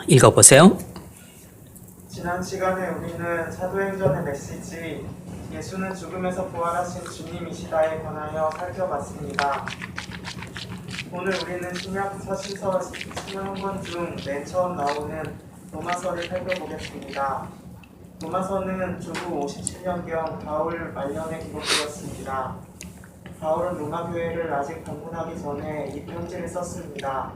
읽어보세요. 지난 시간에 우리는 사도행전의 메시지 예수는 죽음에서 부활하신 주님이시다에 관하여 살펴봤습니다. 오늘 우리는 신약 서신서 11권 중 맨 처음 나오는 로마서를 살펴보겠습니다. 로마서는 주후 57년경 바울 말년에 기록되었습니다. 바울은 로마교회를 아직 방문하기 전에 이 편지를 썼습니다.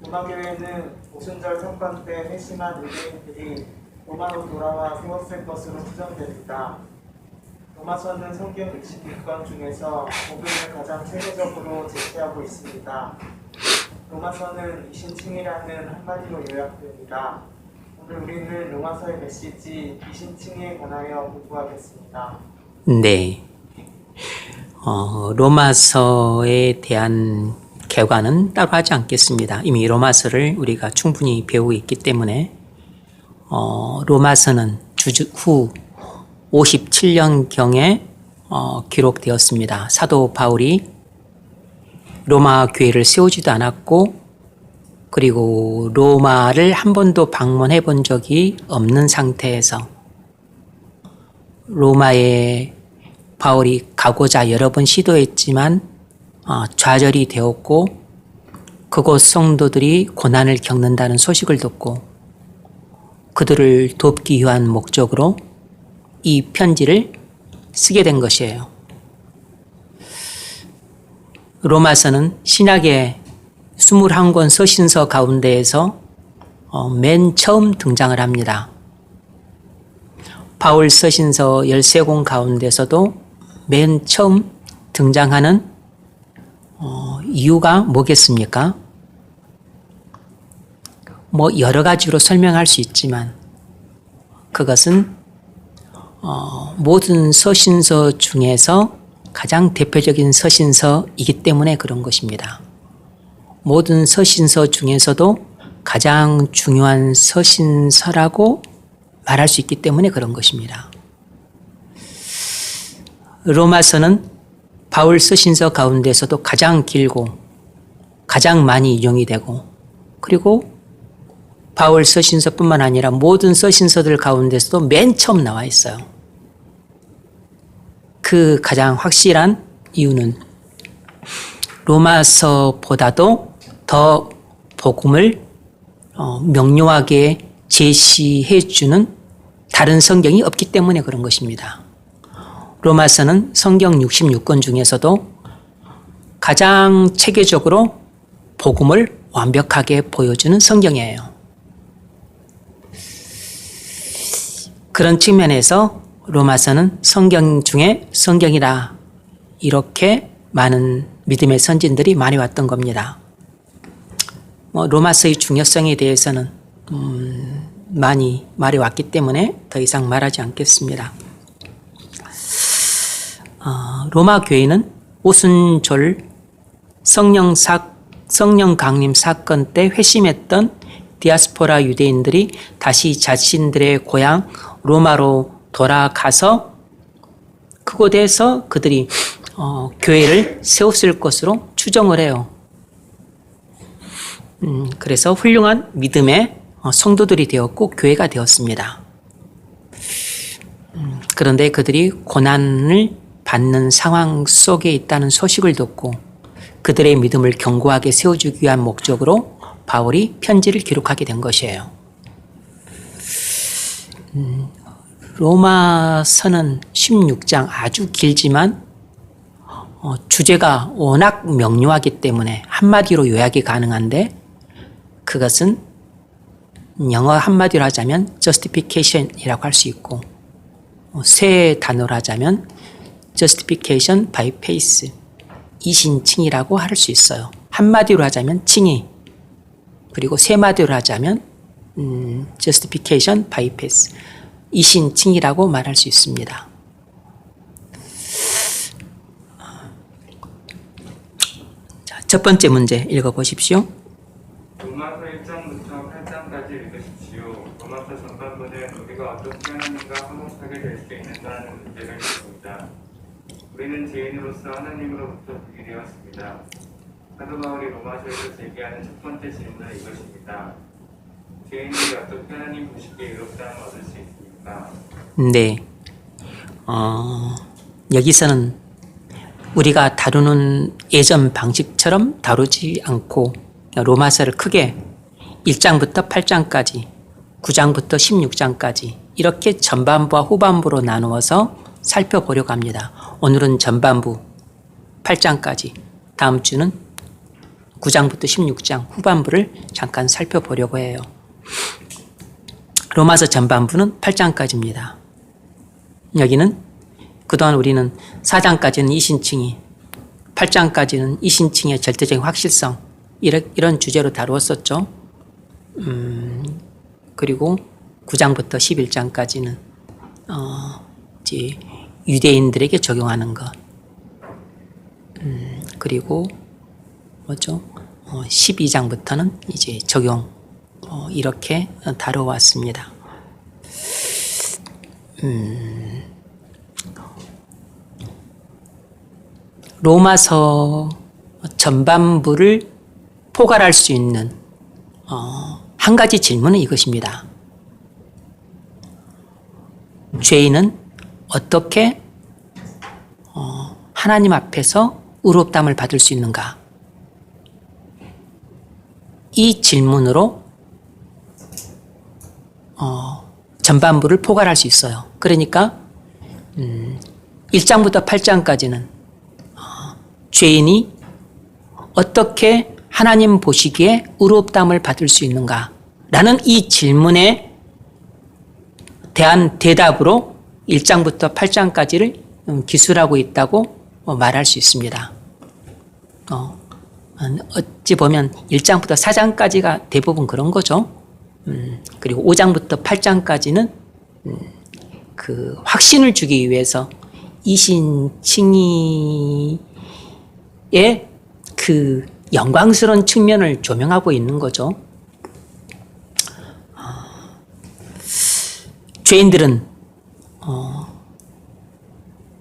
로마교회는 오순절 사건 때 회심한 유대인들이 로마로 돌아와 세웠을 것으로 추정됩니다. 로마서는 성경 66권 중에서 복음을 가장 체계적으로 제시하고 있습니다. 로마서는 이신칭이라는 한마디로 요약됩니다. 오늘 우리는 로마서의 메시지 이신칭에 관하여 공부하겠습니다. 네. 로마서에 대한 개관은 따로 하지 않겠습니다. 이미 로마서를 우리가 충분히 배우고 있기 때문에 로마서는 주후 57년경에 기록되었습니다. 사도 바울이 로마 교회를 세우지도 않았고 그리고 로마를 한 번도 방문해 본 적이 없는 상태에서 로마에 바울이 가고자 여러 번 시도했지만 좌절이 되었고 그곳 성도들이 고난을 겪는다는 소식을 듣고 그들을 돕기 위한 목적으로 이 편지를 쓰게 된 것이에요. 로마서는 신약의 21권 서신서 가운데에서 맨 처음 등장을 합니다. 바울 서신서 13권 가운데서도 맨 처음 등장하는 이유가 뭐겠습니까? 여러 가지로 설명할 수 있지만 그것은 모든 서신서 중에서 가장 대표적인 서신서이기 때문에 그런 것입니다. 모든 서신서 중에서도 가장 중요한 서신서라고 말할 수 있기 때문에 그런 것입니다. 로마서는 바울 서신서 가운데서도 가장 길고 가장 많이 인용이 되고 그리고 바울 서신서뿐만 아니라 모든 서신서들 가운데서도 맨 처음 나와 있어요. 그 가장 확실한 이유는 로마서보다도 더 복음을 명료하게 제시해주는 다른 성경이 없기 때문에 그런 것입니다. 로마서는 성경 66권 중에서도 가장 체계적으로 복음을 완벽하게 보여주는 성경이에요. 그런 측면에서 로마서는 성경 중에 성경이다. 이렇게 많은 믿음의 선진들이 많이 왔던 겁니다. 로마서의 중요성에 대해서는 많이 말이 왔기 때문에 더 이상 말하지 않겠습니다. 로마 교회는 오순절 성령 강림 사건 때 회심했던 디아스포라 유대인들이 다시 자신들의 고향 로마로 돌아가서 그곳에서 그들이 교회를 세웠을 것으로 추정을 해요. 그래서 훌륭한 믿음의 성도들이 되었고 교회가 되었습니다. 그런데 그들이 고난을 받는 상황 속에 있다는 소식을 듣고 그들의 믿음을 견고하게 세워주기 위한 목적으로 바울이 편지를 기록하게 된 것이에요. 로마서는 16장 아주 길지만 주제가 워낙 명료하기 때문에 한마디로 요약이 가능한데 그것은 영어 한마디로 하자면 justification이라고 할 수 있고 세 단어로 하자면 justification by faith 이신칭이라고 할 수 있어요. 한마디로 하자면 칭의 그리고 세 마디로 하자면 justification by faith 이신칭이라고 말할 수 있습니다. 자, 첫 번째 문제 읽어보십시오. 로마서 1장부터 8장까지 읽으십시오. 로마서 전반부는 우리가 어떻게 하나님과 화목하게 될 수 있는가는 문제를 묻습니다. 우리는 죄인으로서 하나님으로부터 분리되었습니다. 사도 바울이 로마서에서 제기하는 첫 번째 질문은 이것입니다. 죄인들이 어떻게 하나님 보시기에 의롭다함을 얻을 수 있습니까? 네. 여기서는 우리가 다루는 예전 방식처럼 다루지 않고 로마서를 크게 1장부터 8장까지, 9장부터 16장까지 이렇게 전반부와 후반부로 나누어서 살펴보려고 합니다. 오늘은 전반부 8장까지, 다음 주는 9장부터 16장 후반부를 잠깐 살펴보려고 해요. 로마서 전반부는 8장까지입니다. 여기는 그동안 우리는 4장까지는 이신칭이, 8장까지는 이신칭의 절대적인 확실성 이런 주제로 다루었었죠. 그리고 9장부터 11장까지는 이제 유대인들에게 적용하는 것. 그리고 뭐죠? 12장부터는 이제 적용 이렇게 다뤄왔습니다. 로마서 전반부를 포괄할 수 있는 한 가지 질문은 이것입니다. 죄인은 어떻게 하나님 앞에서 의롭다함을 받을 수 있는가? 이 질문으로 전반부를 포괄할 수 있어요. 그러니까 1장부터 8장까지는 죄인이 어떻게 하나님 보시기에 의롭다함을 받을 수 있는가? 라는 이 질문에 대한 대답으로 1장부터 8장까지를 기술하고 있다고 말할 수 있습니다. 어찌 보면 1장부터 4장까지가 대부분 그런 거죠. 그리고 5장부터 8장까지는 그 확신을 주기 위해서 이신칭의의 그 영광스러운 측면을 조명하고 있는 거죠. 죄인들은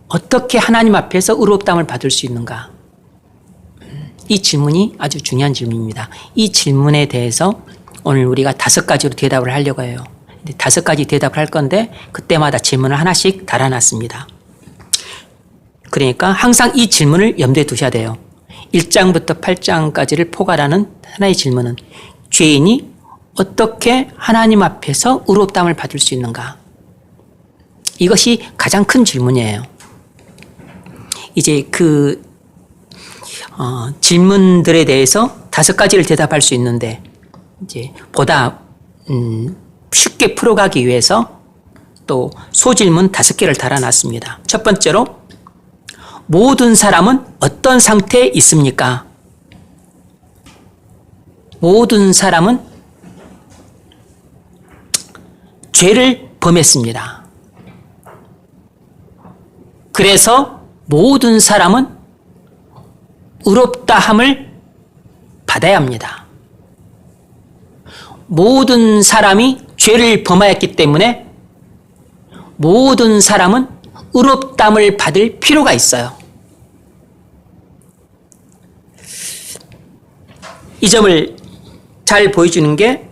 어떻게 하나님 앞에서 의롭다함을 받을 수 있는가? 이 질문이 아주 중요한 질문입니다. 이 질문에 대해서 오늘 우리가 5가지로 대답을 하려고 해요. 5가지 대답을 할 건데 그때마다 질문을 하나씩 달아놨습니다. 그러니까 항상 이 질문을 염두에 두셔야 돼요. 1장부터 8장까지를 포괄하는 하나의 질문은 죄인이 어떻게 하나님 앞에서 의롭다함을 받을 수 있는가? 이것이 가장 큰 질문이에요. 이제 그 질문들에 대해서 5가지를 대답할 수 있는데 이제 보다 쉽게 풀어가기 위해서 또 소질문 5개를 달아놨습니다. 첫 번째로 모든 사람은 어떤 상태에 있습니까? 모든 사람은 죄를 범했습니다. 그래서 모든 사람은 의롭다함을 받아야 합니다. 모든 사람이 죄를 범하였기 때문에 모든 사람은 의롭다함을 받을 필요가 있어요. 이 점을 잘 보여주는 게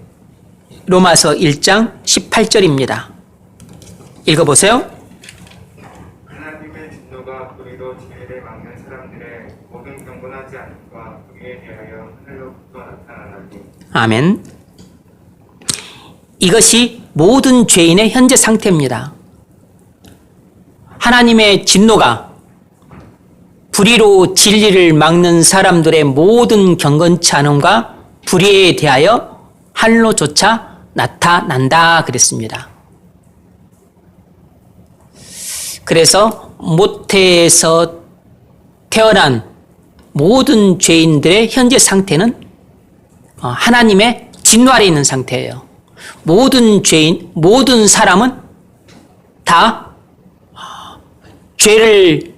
로마서 1장 18절입니다. 읽어보세요. 하나님의 진노가 불의로 죄를 막는 사람들의 모든 경건하지 않음과 의에 대하여 하늘로부터 나타나나니. 아멘. 이것이 모든 죄인의 현재 상태입니다. 하나님의 진노가 불의로 진리를 막는 사람들의 모든 경건치 않음과 불의에 대하여 하늘로조차 나타난다 그랬습니다. 그래서 모태에서 태어난 모든 죄인들의 현재 상태는 하나님의 진노 아래 있는 상태예요. 모든 죄인, 모든 사람은 다 죄를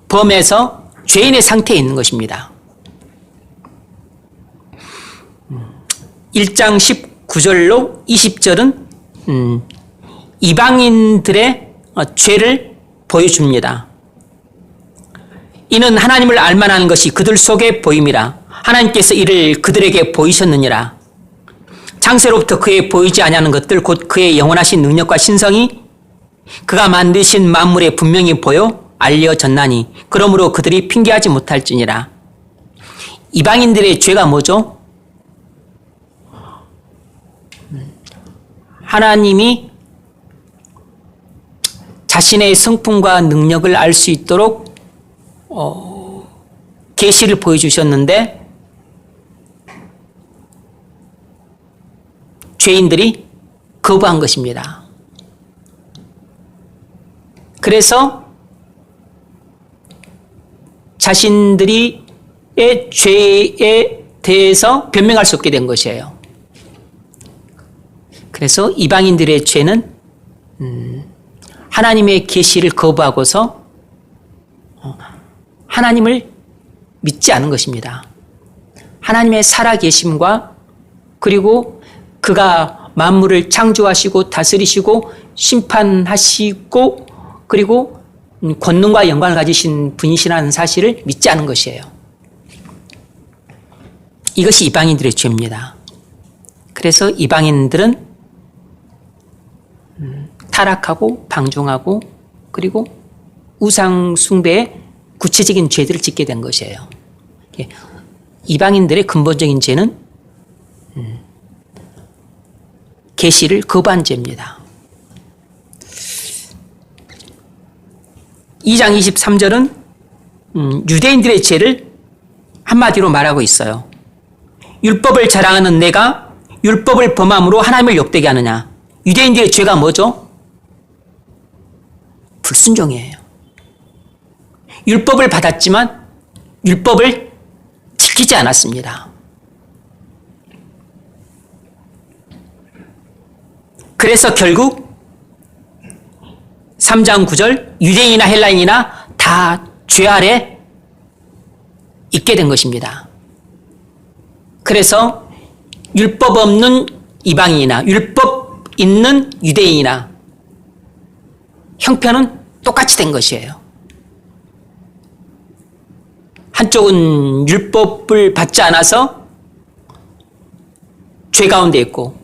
범해서 죄인의 상태에 있는 것입니다. 1장 19절로 20절은 이방인들의 죄를 보여줍니다. 이는 하나님을 알만한 것이 그들 속에 보임이라. 하나님께서 이를 그들에게 보이셨느니라. 창세로부터 그에 보이지 아니하는 것들 곧 그의 영원하신 능력과 신성이 그가 만드신 만물에 분명히 보여 알려졌나니 그러므로 그들이 핑계하지 못할지니라. 이방인들의 죄가 뭐죠? 하나님이 자신의 성품과 능력을 알 수 있도록 계시를 보여주셨는데 죄인들이 거부한 것입니다. 그래서 자신들이 죄에 대해서 변명할 수 없게 된 것이에요. 그래서 이방인들의 죄는 하나님의 계시를 거부하고서 하나님을 믿지 않은 것입니다. 하나님의 살아계심과 그리고 그가 만물을 창조하시고 다스리시고 심판하시고 그리고 권능과 영광을 가지신 분이시라는 사실을 믿지 않은 것이에요. 이것이 이방인들의 죄입니다. 그래서 이방인들은 타락하고 방종하고 그리고 우상 숭배의 구체적인 죄들을 짓게 된 것이에요. 이방인들의 근본적인 죄는 계시를 거부한 죄입니다. 2장 23절은 유대인들의 죄를 한마디로 말하고 있어요. 율법을 자랑하는 내가 율법을 범함으로 하나님을 욕되게 하느냐. 유대인들의 죄가 뭐죠? 불순종이에요. 율법을 받았지만 율법을 지키지 않았습니다. 그래서 결국 3장 9절 유대인이나 헬라인이나 다 죄 아래 있게 된 것입니다. 그래서 율법 없는 이방인이나 율법 있는 유대인이나 형편은 똑같이 된 것이에요. 한쪽은 율법을 받지 않아서 죄 가운데 있고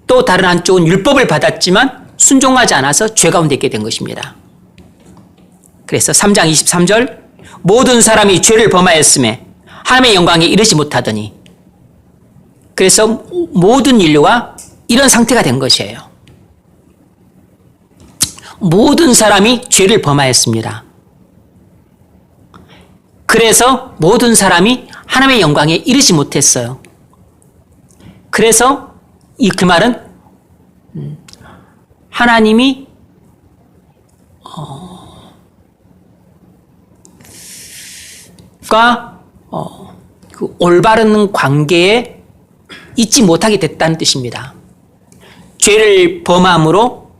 또 다른 한쪽은 율법을 받았지만 순종하지 않아서 죄 가운데 있게 된 것입니다. 그래서 3장 23절 모든 사람이 죄를 범하였음에 하나님의 영광에 이르지 못하더니 그래서 모든 인류가 이런 상태가 된 것이에요. 모든 사람이 죄를 범하였습니다. 그래서 모든 사람이 하나님의 영광에 이르지 못했어요. 그래서 그 말은 하나님이 그 올바른 관계에 있지 못하게 됐다는 뜻입니다. 죄를 범함으로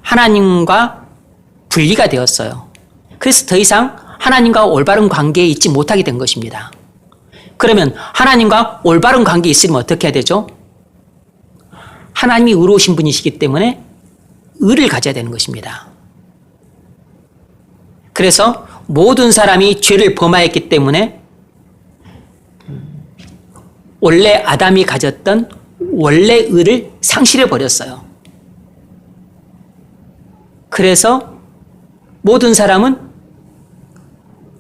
하나님과 분리가 되었어요. 그래서 더 이상 하나님과 올바른 관계에 있지 못하게 된 것입니다. 그러면 하나님과 올바른 관계에 있으면 어떻게 해야 되죠? 하나님이 의로우신 분이시기 때문에 의를 가져야 되는 것입니다. 그래서 모든 사람이 죄를 범하였기 때문에 원래 아담이 가졌던 원래 의를 상실해 버렸어요. 그래서 모든 사람은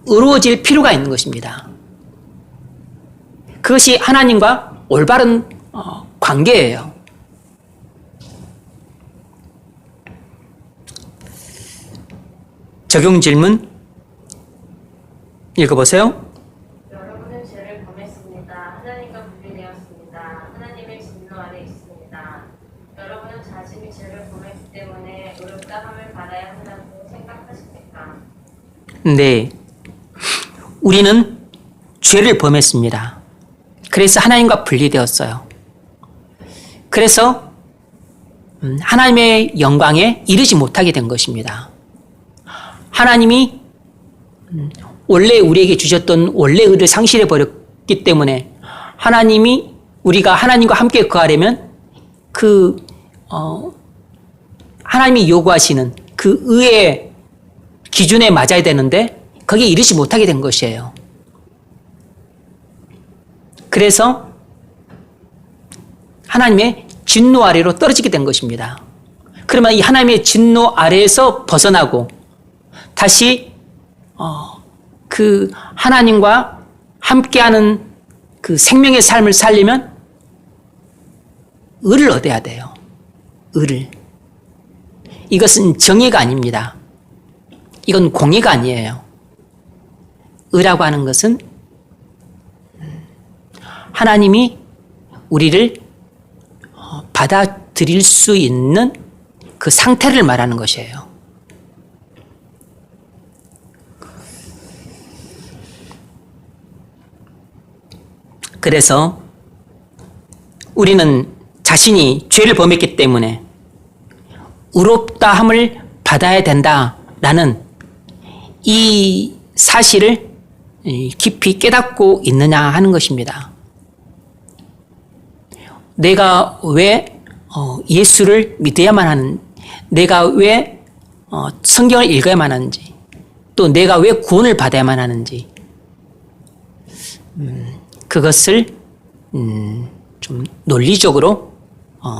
의로워질 필요가 있는 것입니다. 그것이 하나님과 올바른 관계예요. 적용 질문 읽어보세요. 여러분은 죄를 범했습니다. 하나님과 분리되었습니다. 하나님의 진노 아래 있습니다. 여러분은 자신이 죄를 범했기 때문에 의롭다함을 받아야 한다고 생각하십니까? 네. 우리는 죄를 범했습니다. 그래서 하나님과 분리되었어요. 그래서 하나님의 영광에 이르지 못하게 된 것입니다. 하나님이 원래 우리에게 주셨던 원래 의를 상실해 버렸기 때문에 하나님이 우리가 하나님과 함께 거하려면 하나님이 요구하시는 그 의의 기준에 맞아야 되는데 거기에 이르지 못하게 된 것이에요. 그래서 하나님의 진노 아래로 떨어지게 된 것입니다. 그러면 이 하나님의 진노 아래에서 벗어나고 다시 그 하나님과 함께하는 그 생명의 삶을 살려면 의를 얻어야 돼요. 의를. 이것은 정의가 아닙니다. 이건 공의가 아니에요. 의라고 하는 것은 하나님이 우리를 받아들일 수 있는 그 상태를 말하는 것이에요. 그래서 우리는 자신이 죄를 범했기 때문에 의롭다함을 받아야 된다라는 이 사실을 깊이 깨닫고 있느냐 하는 것입니다. 내가 왜 예수를 믿어야만 하는, 내가 왜 성경을 읽어야만 하는지, 또 내가 왜 구원을 받아야만 하는지, 그것을 좀 논리적으로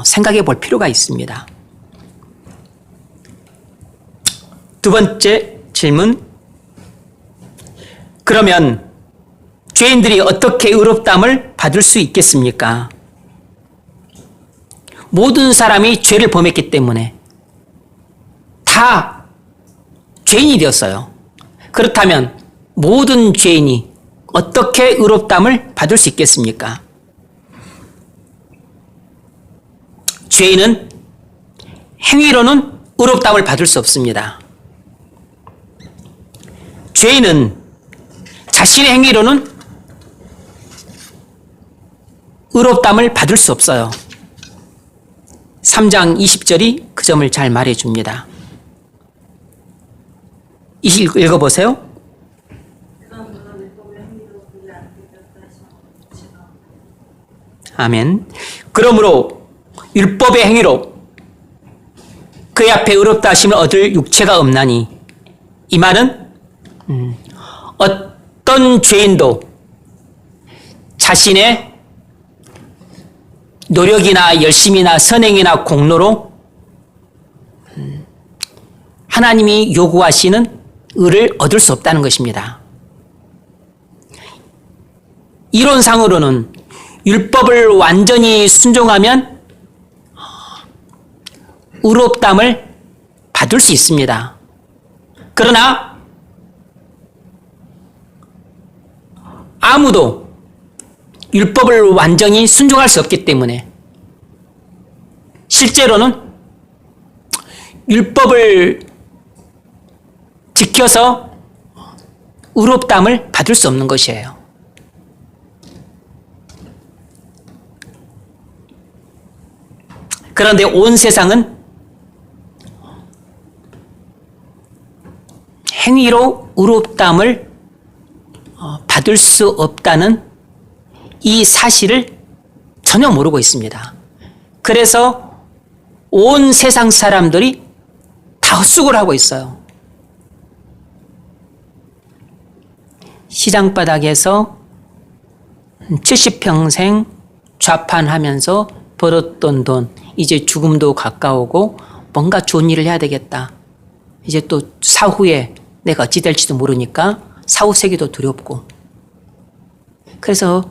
생각해 볼 필요가 있습니다. 두 번째 질문. 그러면 죄인들이 어떻게 의롭다함을 받을 수 있겠습니까? 모든 사람이 죄를 범했기 때문에 다 죄인이 되었어요. 그렇다면 모든 죄인이 어떻게 의롭다함을 받을 수 있겠습니까? 죄인은 행위로는 의롭다함을 받을 수 없습니다. 죄인은 자신의 행위로는 의롭다함을 받을 수 없어요. 3장 20절이 그 점을 잘 말해줍니다. 읽어보세요. 아멘. 그러므로 율법의 행위로 그의 앞에 의롭다 하심을 얻을 육체가 없나니, 이 말은 어떤 죄인도 자신의 노력이나 열심이나 선행이나 공로로 하나님이 요구하시는 의를 얻을 수 없다는 것입니다. 이론상으로는 율법을 완전히 순종하면 의롭다함을 받을 수 있습니다. 그러나 아무도 율법을 완전히 순종할 수 없기 때문에 실제로는 율법을 지켜서 의롭다함을 받을 수 없는 것이에요. 그런데 온 세상은 행위로 의롭다함을 받을 수 없다는 이 사실을 전혀 모르고 있습니다. 그래서 온 세상 사람들이 다 헛수고를 하고 있어요. 시장바닥에서 70평생 좌판하면서 벌었던 돈, 이제 죽음도 가까우고 뭔가 좋은 일을 해야 되겠다. 이제 또 사후에 내가 어찌 될지도 모르니까 사후 세계도 두렵고, 그래서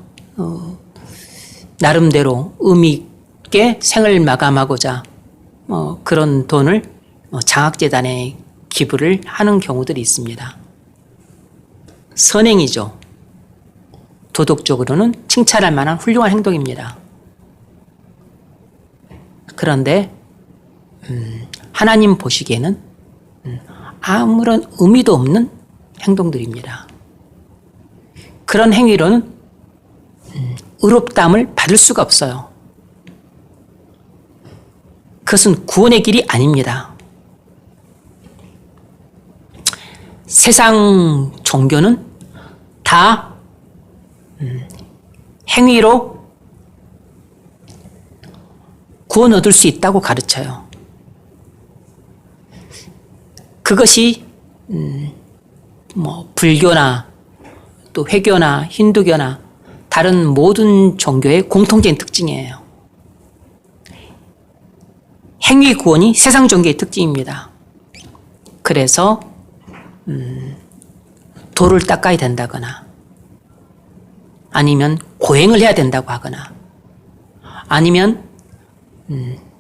나름대로 의미 있게 생을 마감하고자 그런 돈을 장학재단에 기부를 하는 경우들이 있습니다. 선행이죠. 도덕적으로는 칭찬할 만한 훌륭한 행동입니다. 그런데 하나님 보시기에는 아무런 의미도 없는 행동들입니다. 그런 행위로는 의롭다함을 받을 수가 없어요. 그것은 구원의 길이 아닙니다. 세상 종교는 다 행위로 구원 얻을 수 있다고 가르쳐요. 그것이 뭐 불교나 또 회교나 힌두교나 다른 모든 종교의 공통적인 특징이에요. 행위 구원이 세상 종교의 특징입니다. 그래서 돌을 닦아야 된다거나 아니면 고행을 해야 된다고 하거나 아니면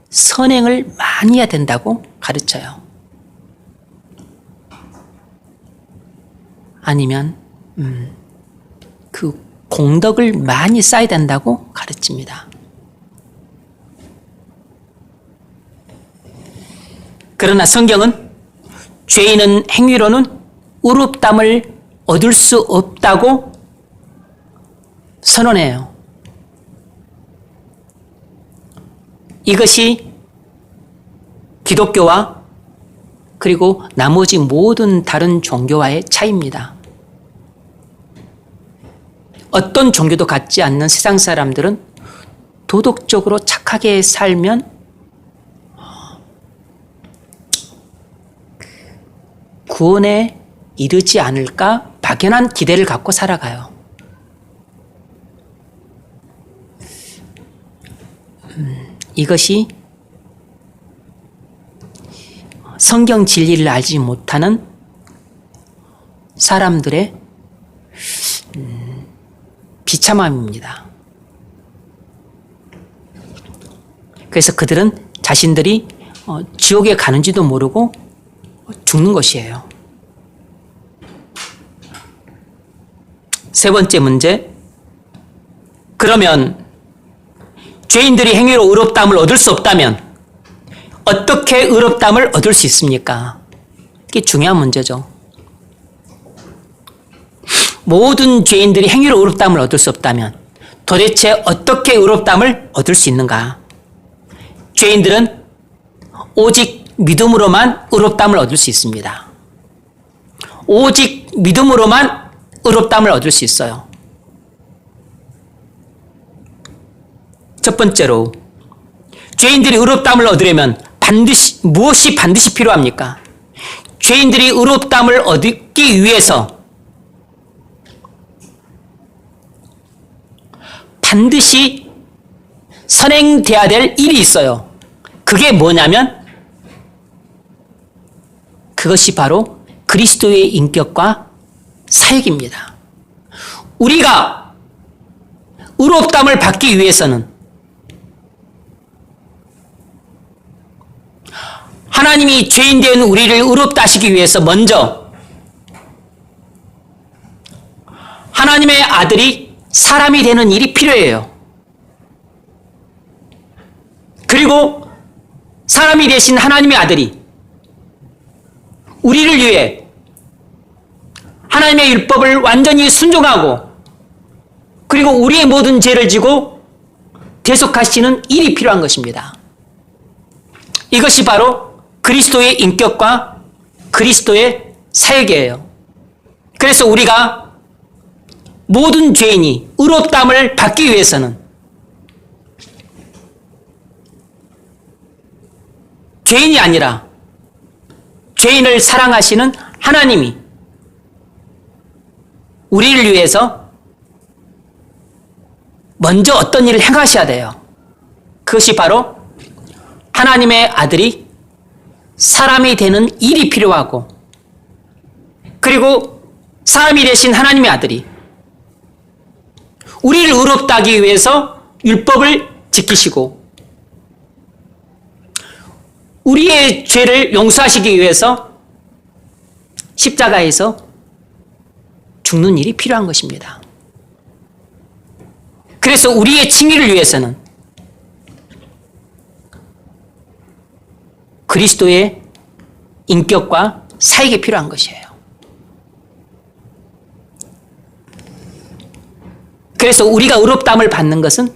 선행을 많이 해야 된다고 가르쳐요. 아니면 그 공덕을 많이 쌓아야 된다고 가르칩니다. 그러나 성경은 죄인은 행위로는 의롭다함을 얻을 수 없다고 선언해요. 이것이 기독교와 그리고 나머지 모든 다른 종교와의 차이입니다. 어떤 종교도 갖지 않는 세상 사람들은 도덕적으로 착하게 살면 구원에 이르지 않을까 막연한 기대를 갖고 살아가요. 이것이 성경 진리를 알지 못하는 사람들의 비참함입니다. 그래서 그들은 자신들이 지옥에 가는지도 모르고 죽는 것이에요. 세 번째 문제. 그러면 죄인들이 행위로 의롭다함을 얻을 수 없다면 어떻게 의롭다함을 얻을 수 있습니까? 이게 중요한 문제죠. 모든 죄인들이 행위로 의롭다함을 얻을 수 없다면 도대체 어떻게 의롭다함을 얻을 수 있는가? 죄인들은 오직 믿음으로만 의롭다함을 얻을 수 있습니다. 오직 믿음으로만 의롭다함을 얻을 수 있어요. 첫 번째로 죄인들이 의롭다함을 얻으려면 무엇이 반드시 필요합니까? 죄인들이 의롭다함을 얻기 위해서 반드시 선행돼야 될 일이 있어요. 그게 뭐냐면 그것이 바로 그리스도의 인격과 사역입니다. 우리가 의롭다함을 받기 위해서는 하나님이 죄인 된 우리를 의롭다 하시기 위해서 먼저 하나님의 아들이 사람이 되는 일이 필요해요. 그리고 사람이 되신 하나님의 아들이 우리를 위해 하나님의 율법을 완전히 순종하고 그리고 우리의 모든 죄를 지고 대속하시는 일이 필요한 것입니다. 이것이 바로 그리스도의 인격과 그리스도의 사역이에요. 그래서 우리가 모든 죄인이 의롭다함을 받기 위해서는 죄인이 아니라 죄인을 사랑하시는 하나님이 우리를 위해서 먼저 어떤 일을 행하셔야 돼요. 그것이 바로 하나님의 아들이 사람이 되는 일이 필요하고 그리고 사람이 되신 하나님의 아들이 우리를 의롭다 하기 위해서 율법을 지키시고 우리의 죄를 용서하시기 위해서 십자가에서 죽는 일이 필요한 것입니다. 그래서 우리의 칭의를 위해서는 그리스도의 인격과 사역이 필요한 것이에요. 그래서 우리가 의롭다함을 받는 것은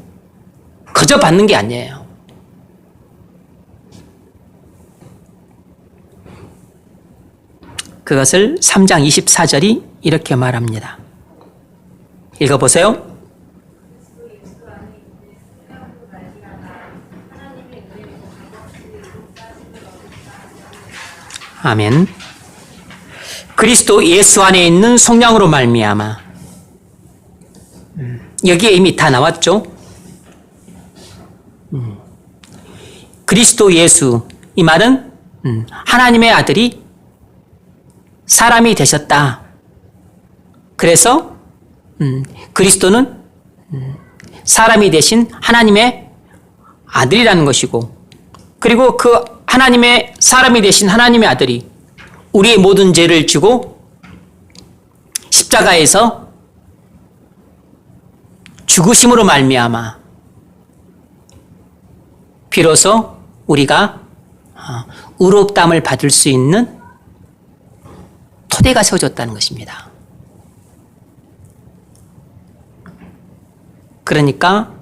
그저 받는 게 아니에요. 그것을 3장 24절이 이렇게 말합니다. 읽어보세요. 아멘. 그리스도 예수 안에 있는 속량으로 말미암아. 여기에 이미 다 나왔죠. 그리스도 예수, 이 말은 하나님의 아들이 사람이 되셨다. 그래서 그리스도는 사람이 되신 하나님의 아들이라는 것이고, 그리고 그 하나님의 사람이 되신 하나님의 아들이 우리의 모든 죄를 지고 십자가에서 죽으심으로 말미암아 비로소 우리가 의롭다함을 받을 수 있는 토대가 세워졌다는 것입니다. 그러니까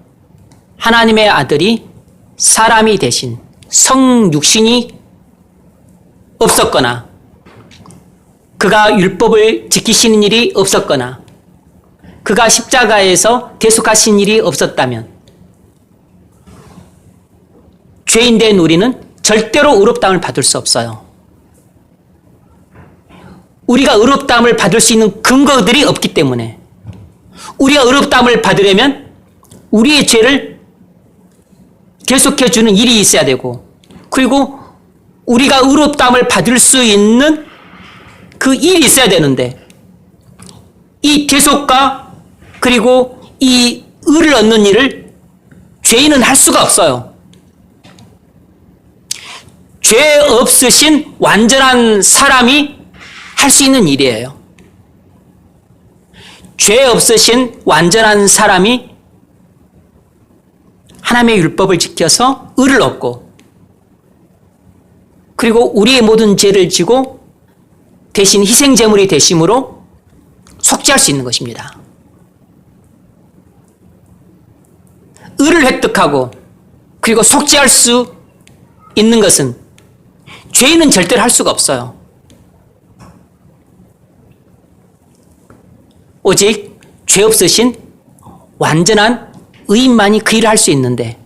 하나님의 아들이 사람이 되신 성육신이 없었거나 그가 율법을 지키시는 일이 없었거나 그가 십자가에서 대속하신 일이 없었다면 죄인된 우리는 절대로 의롭다함을 받을 수 없어요. 우리가 의롭다함을 받을 수 있는 근거들이 없기 때문에 우리가 의롭다함을 받으려면 우리의 죄를 계속해 주는 일이 있어야 되고, 그리고 우리가 의롭다함을 받을 수 있는 그 일이 있어야 되는데, 이 대속과 그리고 이 의를 얻는 일을 죄인은 할 수가 없어요. 죄 없으신 완전한 사람이 할 수 있는 일이에요. 죄 없으신 완전한 사람이 하나님의 율법을 지켜서 의를 얻고, 그리고 우리의 모든 죄를 지고 대신 희생제물이 되심으로 속죄할 수 있는 것입니다. 의를 획득하고 그리고 속죄할 수 있는 것은 죄인은 절대로 할 수가 없어요. 오직 죄 없으신 완전한 의인만이 그 일을 할 수 있는데,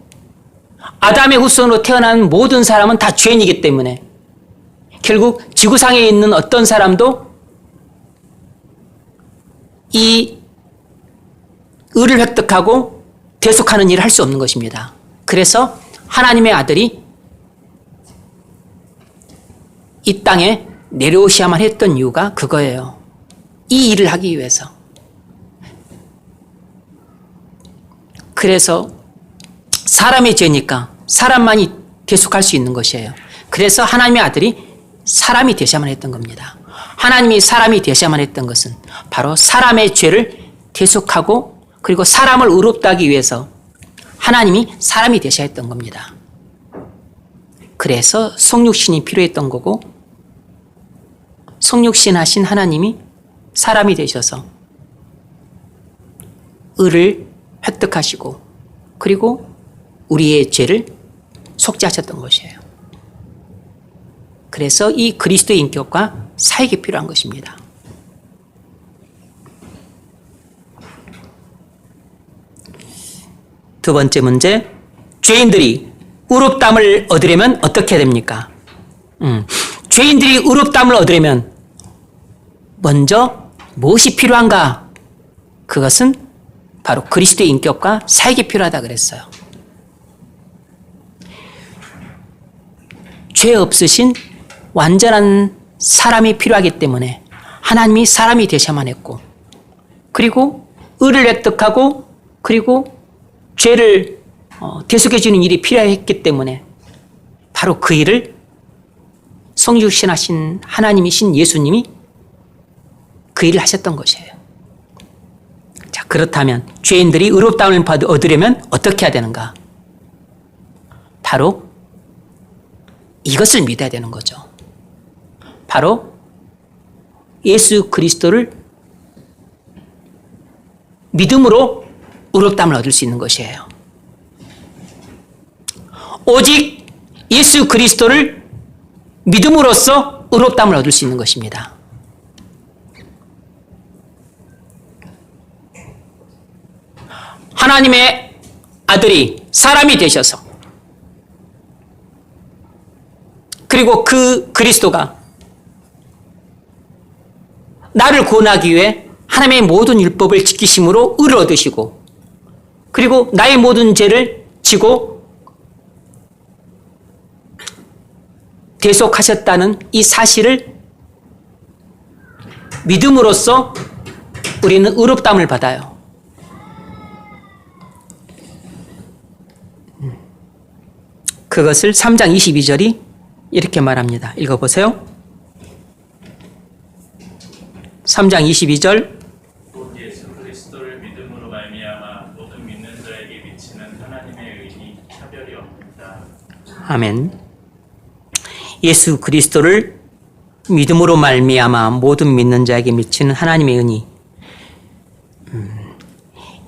아담의 후손으로 태어난 모든 사람은 다 죄인이기 때문에 결국 지구상에 있는 어떤 사람도 이 의를 획득하고 대속하는 일을 할 수 없는 것입니다. 그래서 하나님의 아들이 이 땅에 내려오셔야만 했던 이유가 그거예요. 이 일을 하기 위해서. 그래서 사람의 죄니까 사람만이 대속할 수 있는 것이에요. 그래서 하나님의 아들이 사람이 되셔야만 했던 겁니다. 하나님이 사람이 되셔야만 했던 것은 바로 사람의 죄를 대속하고 그리고 사람을 의롭다 하기 위해서 하나님이 사람이 되셔야 했던 겁니다. 그래서 성육신이 필요했던 거고, 성육신 하신 하나님이 사람이 되셔서 의를 획득하시고 그리고 우리의 죄를 속죄하셨던 것이에요. 그래서 이 그리스도의 인격과 사역이 필요한 것입니다. 두 번째 문제, 죄인들이 의롭다함을 얻으려면 어떻게 해야 됩니까? 죄인들이 의롭다함을 얻으려면 먼저 무엇이 필요한가? 그것은 바로 그리스도의 인격과 사역이 필요하다 그랬어요. 죄 없으신 완전한 사람이 필요하기 때문에 하나님이 사람이 되셔야만 했고, 그리고 의를 획득하고 그리고 죄를 대속해 주는 일이 필요했기 때문에 바로 그 일을 성육신하신 하나님이신 예수님이 그 일을 하셨던 것이에요. 자, 그렇다면 죄인들이 의롭다함을 얻으려면 어떻게 해야 되는가? 바로 이것을 믿어야 되는 거죠. 바로 예수 그리스도를 믿음으로 의롭다함을 얻을 수 있는 것이에요. 오직 예수 그리스도를 믿음으로써 의롭다함을 얻을 수 있는 것입니다. 하나님의 아들이 사람이 되셔서 그리고 그 그리스도가 나를 구원하기 위해 하나님의 모든 율법을 지키심으로 의를 얻으시고 그리고 나의 모든 죄를 지고 대속하셨다는 이 사실을 믿음으로써 우리는 의롭다함을 받아요. 그것을 3장 22절이 이렇게 말합니다. 읽어보세요. 3장 22절 곧 예수 그리스도를 믿음으로 말미암아 모든 믿는 자에게 미치는 하나님의 의니 차별이 없다. 아멘. 예수 그리스도를 믿음으로 말미암아 모든 믿는 자에게 미치는 하나님의 은희.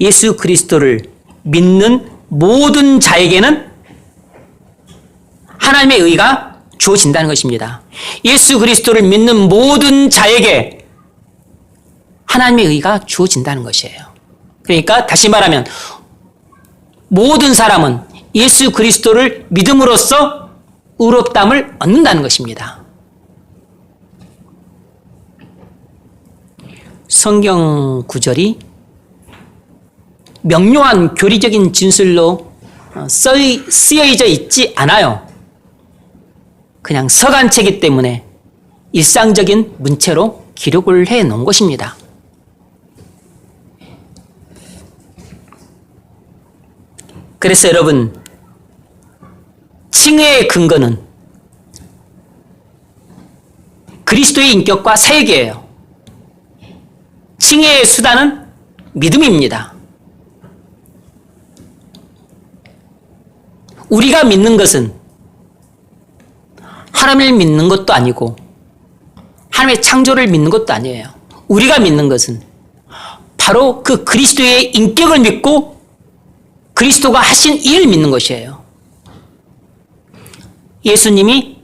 예수 그리스도를 믿는 모든 자에게는 하나님의 의가 주어진다는 것입니다. 예수 그리스도를 믿는 모든 자에게 하나님의 의가 주어진다는 것이에요. 그러니까 다시 말하면 모든 사람은 예수 그리스도를 믿음으로써 의롭다함을 얻는다는 것입니다. 성경 구절이 명료한 교리적인 진술로 쓰여져 있지 않아요. 그냥 서간체이기 때문에 일상적인 문체로 기록을 해 놓은 것입니다. 그래서 여러분, 칭의의 근거는 그리스도의 인격과 사역이에요. 칭의의 수단은 믿음입니다. 우리가 믿는 것은 하나님을 믿는 것도 아니고 하나님의 창조를 믿는 것도 아니에요. 우리가 믿는 것은 바로 그 그리스도의 인격을 믿고 그리스도가 하신 일을 믿는 것이에요. 예수님이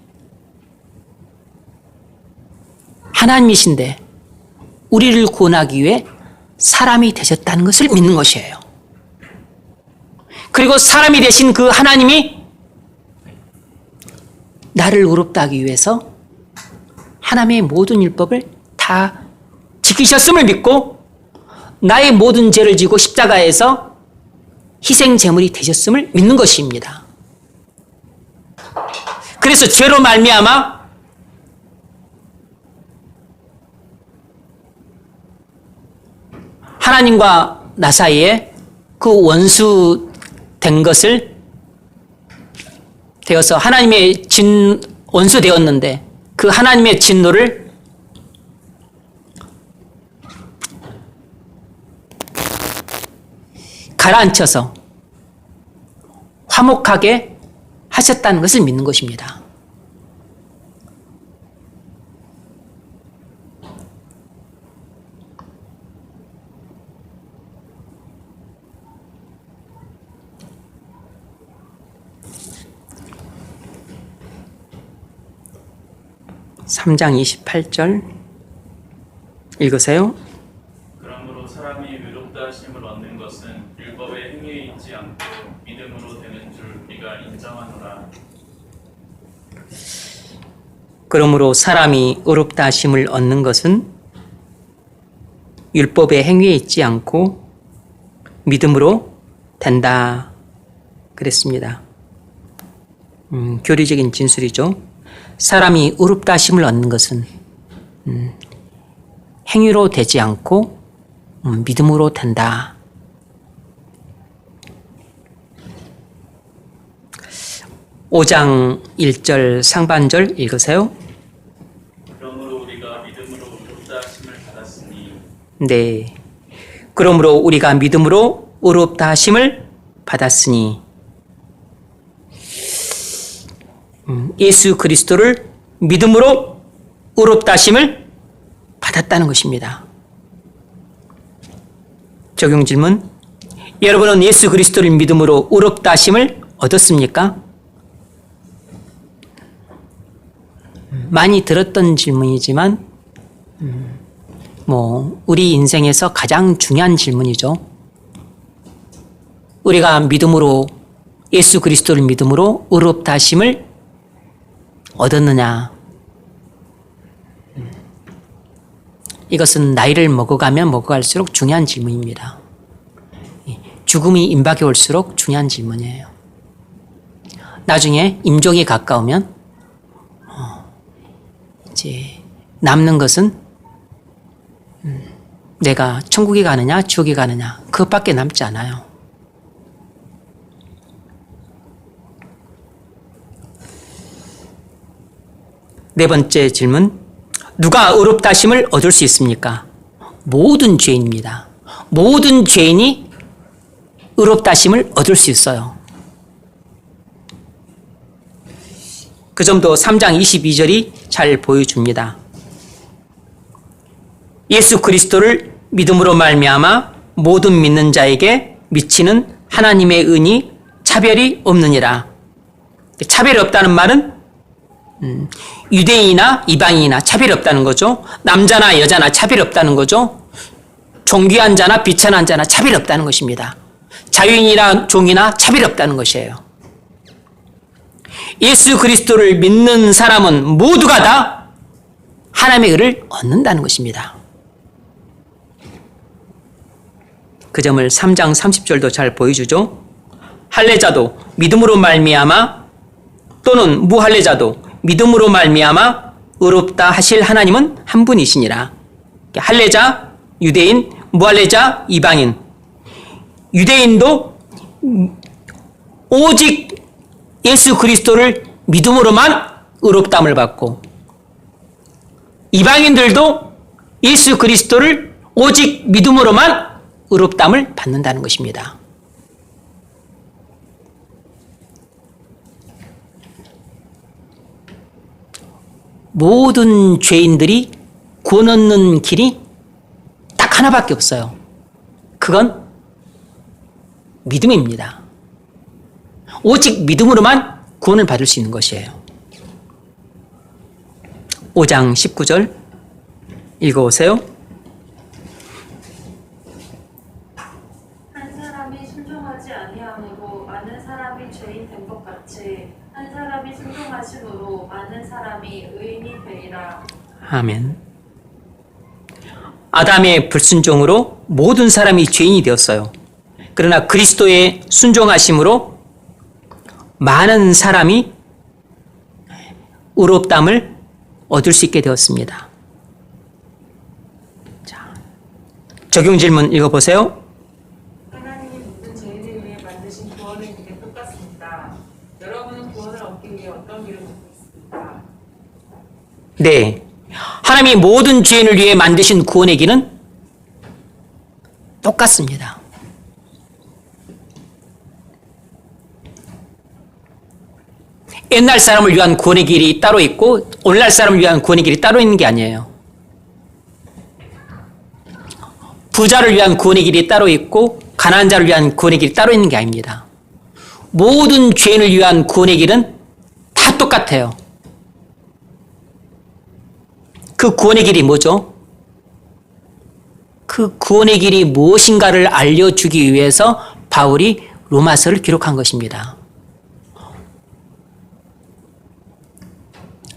하나님이신데 우리를 구원하기 위해 사람이 되셨다는 것을 믿는 것이에요. 그리고 사람이 되신 그 하나님이 나를 의롭다 하기 위해서 하나님의 모든 율법을 다 지키셨음을 믿고 나의 모든 죄를 지고 십자가에서 희생 제물이 되셨음을 믿는 것입니다. 그래서 죄로 말미암아 하나님과 나 사이에 그 원수 된 것을 되어서 하나님의 원수 되었는데 그 하나님의 진노를 가라앉혀서 화목하게 하셨다는 것을 믿는 것입니다. (3장 28절) 읽으세요. 그러므로 사람이 의롭다 하심을 얻는 것은 율법의 행위에 있지 않고 믿음으로 되는 줄 우리가 인정하노라. 그러므로 사람이 의롭다 하심을 얻는 것은 율법의 행위에 있지 않고 믿음으로 된다. 그랬습니다. 교리적인 진술이죠. 사람이 의롭다 하심을 얻는 것은 행위로 되지 않고 믿음으로 된다. (5장 1절) 상반절 읽으세요. 그러므로 우리가 믿음으로 의롭다 하심을 받았으니 네. 그러므로 우리가 믿음으로 의롭다 하심을 받았으니 예수 그리스도를 믿음으로 의롭다 하심을 받았다는 것입니다. 적용 질문. 여러분은 예수 그리스도를 믿음으로 의롭다 하심을 얻었습니까? 많이 들었던 질문이지만 우리 인생에서 가장 중요한 질문이죠. 우리가 믿음으로 예수 그리스도를 믿음으로 의롭다 하심을 얻었느냐? 이것은 나이를 먹어가면 먹어갈수록 중요한 질문입니다. 죽음이 임박해 올수록 중요한 질문이에요. 나중에 임종이 가까우면 이제 남는 것은 내가 천국에 가느냐 지옥에 가느냐 그것밖에 남지 않아요. 네 번째 질문. 누가 의롭다 하심을 얻을 수 있습니까? 모든 죄인입니다. 모든 죄인이 의롭다 하심을 얻을 수 있어요. 그 점도 3장 22절이 잘 보여줍니다. 예수 그리스도를 믿음으로 말미암아 모든 믿는 자에게 미치는 하나님의 은이 차별이 없느니라. 차별이 없다는 말은 유대인이나 이방인이나 차별이 없다는 거죠. 남자나 여자나 차별이 없다는 거죠. 존귀한 자나 비천한 자나 차별이 없다는 것입니다. 자유인이나 종이나 차별이 없다는 것이에요. 예수 그리스도를 믿는 사람은 모두가 다 하나님의 의를 얻는다는 것입니다. 그 점을 3장 30절도 잘 보여주죠. 할례자도 믿음으로 말미암아 또는 무할례자도 믿음으로 말미암아 의롭다 하실 하나님은 한 분이시니라. 할례자, 유대인, 무할례자, 이방인. 유대인도 오직 예수 그리스도를 믿음으로만 의롭다함을 받고, 이방인들도 예수 그리스도를 오직 믿음으로만 의롭다함을 받는다는 것입니다. 모든 죄인들이 구원 얻는 길이 딱 하나밖에 없어요. 그건 믿음입니다. 오직 믿음으로만 구원을 받을 수 있는 것이에요. 5장 19절 읽어보세요. 한 사람이 순종하지 아니함으로 많은 사람이 죄인 된 것 같이 한 사람이 순종하심으로 많은 사람이 의인이 되리라. 아멘. 아담의 불순종으로 모든 사람이 죄인이 되었어요. 그러나 그리스도의 순종하심으로 많은 사람이 의롭다함을 얻을 수 있게 되었습니다. 자, 적용 질문 읽어보세요. 하나님이 모든 죄인을 위해 만드신 구원의 길은 똑같습니다. 여러분은 구원을 얻기 위해 어떤 길을 걷고 있습니까? 네. 하나님이 모든 죄인을 위해 만드신 구원의 길은 똑같습니다. 옛날 사람을 위한 구원의 길이 따로 있고 오늘날 사람을 위한 구원의 길이 따로 있는 게 아니에요. 부자를 위한 구원의 길이 따로 있고 가난한 자를 위한 구원의 길이 따로 있는 게 아닙니다. 모든 죄인을 위한 구원의 길은 다 똑같아요. 그 구원의 길이 뭐죠? 그 구원의 길이 무엇인가를 알려주기 위해서 바울이 로마서를 기록한 것입니다.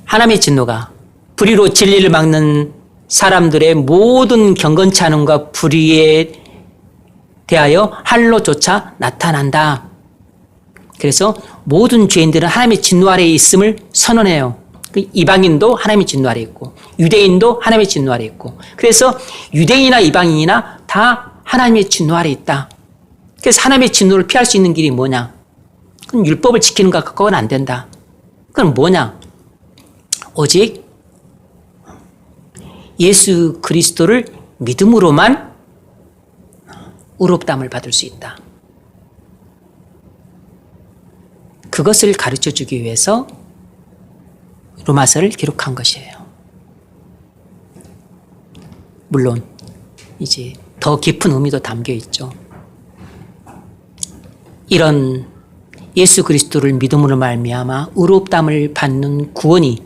하나님의 진노가 불의로 진리를 막는 사람들의 모든 경건치 않음과 불의에 대하여 할로조차 나타난다. 그래서 모든 죄인들은 하나님의 진노 아래에 있음을 선언해요. 이방인도 하나님의 진노 아래에 있고 유대인도 하나님의 진노 아래에 있고, 그래서 유대인이나 이방인이나 다 하나님의 진노 아래에 있다. 그래서 하나님의 진노를 피할 수 있는 길이 뭐냐? 그건 율법을 지키는 것 갖고는 안 된다. 그건 뭐냐? 오직 예수 그리스도를 믿음으로만 의롭다함을 받을 수 있다. 그것을 가르쳐주기 위해서 로마서를 기록한 것이에요. 물론 이제 더 깊은 의미도 담겨 있죠. 이런 예수 그리스도를 믿음으로 말미암아 의롭다함을 받는 구원이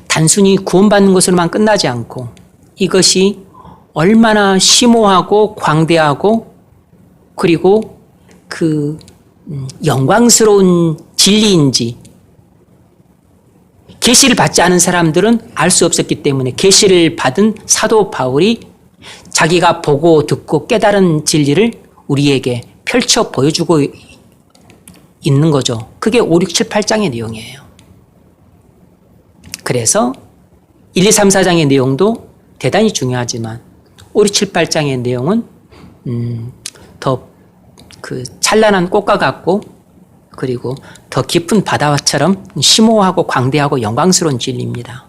단순히 구원받는 것으로만 끝나지 않고 이것이 얼마나 심오하고 광대하고 그리고 그 영광스러운 진리인지 계시를 받지 않은 사람들은 알 수 없었기 때문에 계시를 받은 사도 바울이 자기가 보고 듣고 깨달은 진리를 우리에게 펼쳐 보여주고 있는 거죠. 그게 5, 6, 7, 8장의 내용이에요. 그래서 1, 2, 3, 4장의 내용도 대단히 중요하지만 5, 6, 7, 8장의 내용은 더 그 찬란한 꽃과 같고 그리고 더 깊은 바다처럼 심오하고 광대하고 영광스러운 진리입니다.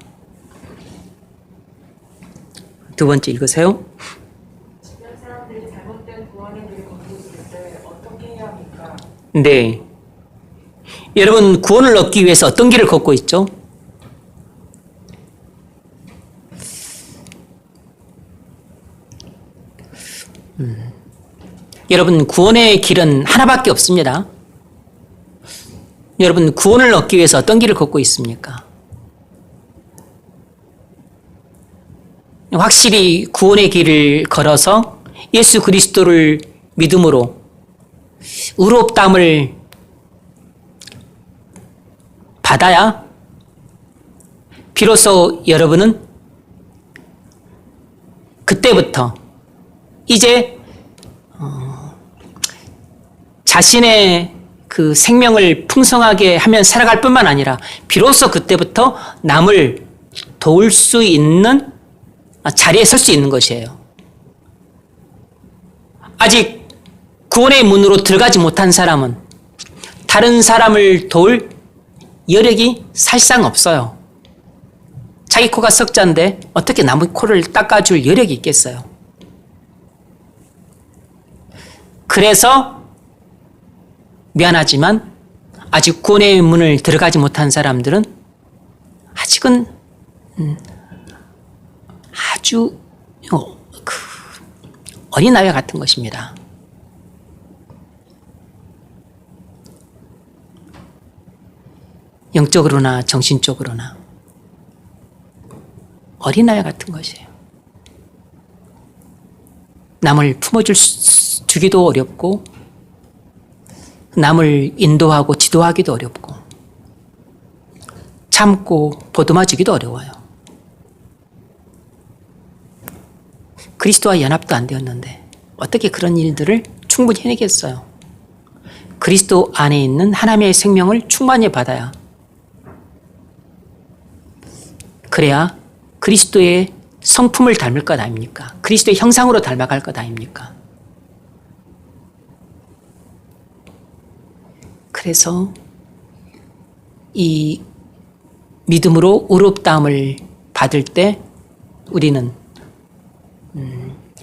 두 번째 읽으세요. 주변 사람들이 잘못된 구원의 길을 걷고 있을 때 어떻게 해야 합니까? 네. 여러분, 구원을 얻기 위해서 어떤 길을 걷고 있죠? 여러분, 구원의 길은 하나밖에 없습니다. 여러분, 구원을 얻기 위해서 어떤 길을 걷고 있습니까? 확실히 구원의 길을 걸어서 예수 그리스도를 믿음으로 의롭다함을 받아야 비로소 여러분은 그때부터 이제 자신의 그 생명을 풍성하게 하면 살아갈 뿐만 아니라 비로소 그때부터 남을 도울 수 있는 자리에 설 수 있는 것이에요. 아직 구원의 문으로 들어가지 못한 사람은 다른 사람을 도울 여력이 사실상 없어요. 자기 코가 석자인데 어떻게 남의 코를 닦아줄 여력이 있겠어요. 그래서 미안하지만 아직 구원의 문을 들어가지 못한 사람들은 아직은 아주 어린아이와 같은 것입니다. 영적으로나 정신적으로나 어린아이 같은 것이에요. 남을 품어주기도 어렵고 남을 인도하고 지도하기도 어렵고 참고 보듬어주기도 어려워요. 그리스도와 연합도 안 되었는데 어떻게 그런 일들을 충분히 해내겠어요? 그리스도 안에 있는 하나님의 생명을 충만히 받아야 그래야 그리스도의 성품을 닮을 것 아닙니까? 그리스도의 형상으로 닮아갈 것 아닙니까? 그래서 이 믿음으로 의롭다함을 받을 때 우리는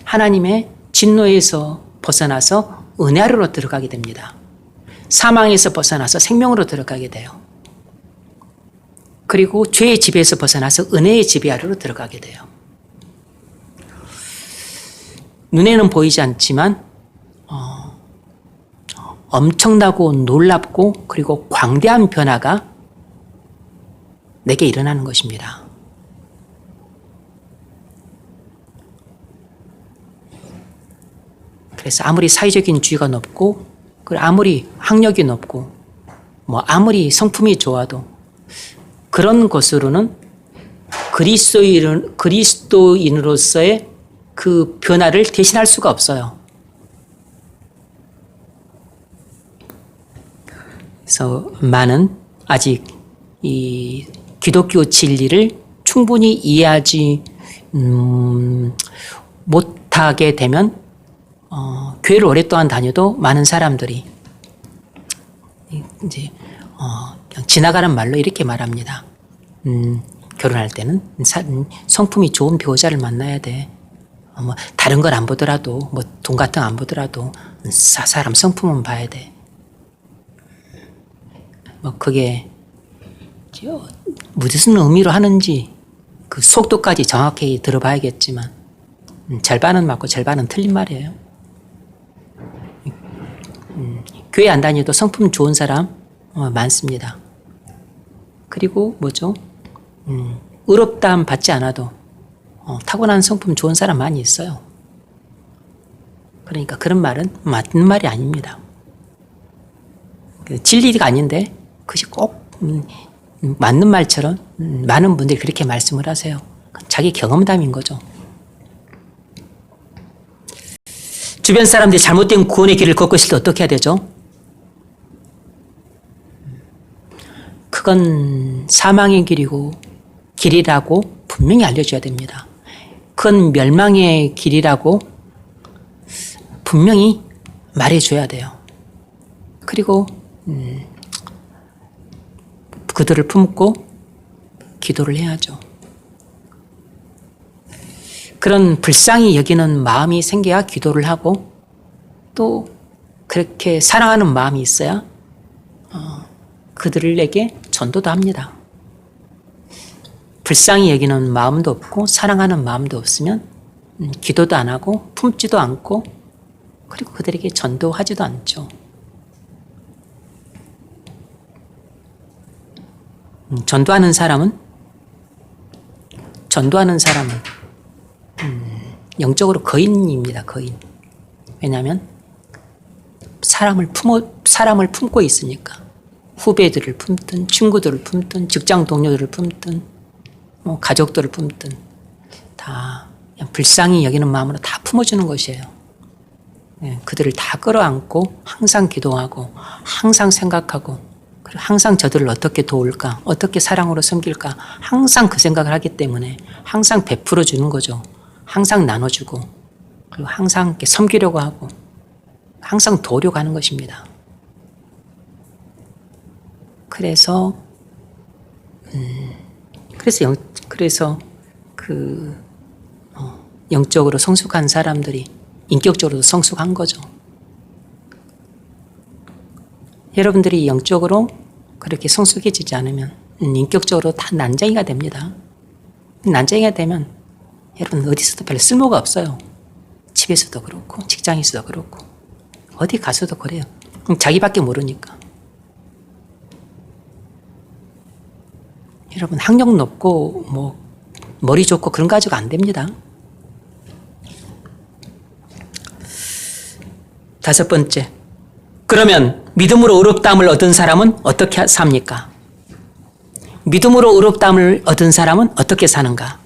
하나님의 진노에서 벗어나서 은혜 아래로 들어가게 됩니다. 사망에서 벗어나서 생명으로 들어가게 돼요. 그리고 죄의 지배에서 벗어나서 은혜의 지배 아래로 들어가게 돼요. 눈에는 보이지 않지만 엄청나고 놀랍고 그리고 광대한 변화가 내게 일어나는 것입니다. 그래서 아무리 사회적인 지위가 높고 아무리 학력이 높고 아무리 성품이 좋아도 그런 것으로는 그리스도인으로서의 그 변화를 대신할 수가 없어요. 그래서 많은 아직 이 기독교 진리를 충분히 이해하지 못하게 되면 교회를 오랫동안 다녀도 많은 사람들이 이제 그냥 지나가는 말로 이렇게 말합니다. 결혼할 때는 성품이 좋은 배우자를 만나야 돼. 다른 걸 안 보더라도 돈 같은 거 안 보더라도 사람 성품은 봐야 돼. 그게 무슨 의미로 하는지 그 속도까지 정확히 들어봐야겠지만 절반은 맞고 절반은 틀린 말이에요. 교회 안 다녀도 성품 좋은 사람 많습니다. 그리고 의롭다함 받지 않아도 타고난 성품 좋은 사람 많이 있어요. 그러니까 그런 말은 맞는 말이 아닙니다. 진리가 아닌데 그것이 꼭 맞는 말처럼 많은 분들이 그렇게 말씀을 하세요. 자기 경험담인 거죠. 주변 사람들이 잘못된 구원의 길을 걷고 있을 때 어떻게 해야 되죠? 그건 사망의 길이라고 분명히 알려줘야 됩니다. 그건 멸망의 길이라고 분명히 말해줘야 돼요. 그리고 그들을 품고 기도를 해야죠. 그런 불쌍히 여기는 마음이 생겨야 기도를 하고 또 그렇게 사랑하는 마음이 있어야 그들에게 전도도 합니다. 불쌍히 여기는 마음도 없고 사랑하는 마음도 없으면 기도도 안 하고 품지도 않고 그리고 그들에게 전도하지도 않죠. 전도하는 사람은 영적으로 거인입니다. 거인. 왜냐하면 사람을 품고 있으니까. 후배들을 품든 친구들을 품든 직장 동료들을 품든 가족들을 품든 다 그냥 불쌍히 여기는 마음으로 다 품어주는 것이에요. 그들을 다 끌어안고 항상 기도하고 항상 생각하고 그리고 항상 저들을 어떻게 도울까 어떻게 사랑으로 섬길까 항상 그 생각을 하기 때문에 항상 베풀어 주는 거죠. 항상 나눠주고 그리고 항상 이렇게 섬기려고 하고 항상 도우려고 하는 것입니다. 그래서 영적으로 성숙한 사람들이 인격적으로도 성숙한 거죠. 여러분들이 영적으로 그렇게 성숙해지지 않으면 인격적으로 다 난장이가 됩니다. 난장이가 되면 여러분 어디서도 별로 쓸모가 없어요. 집에서도 그렇고 직장에서도 그렇고 어디 가서도 그래요. 자기밖에 모르니까. 여러분 학력 높고 머리 좋고 그런 거 가지고 안 됩니다. 5번째. 그러면 믿음으로 의롭다함을 얻은 사람은 어떻게 삽니까? 믿음으로 의롭다함을 얻은 사람은 어떻게 사는가?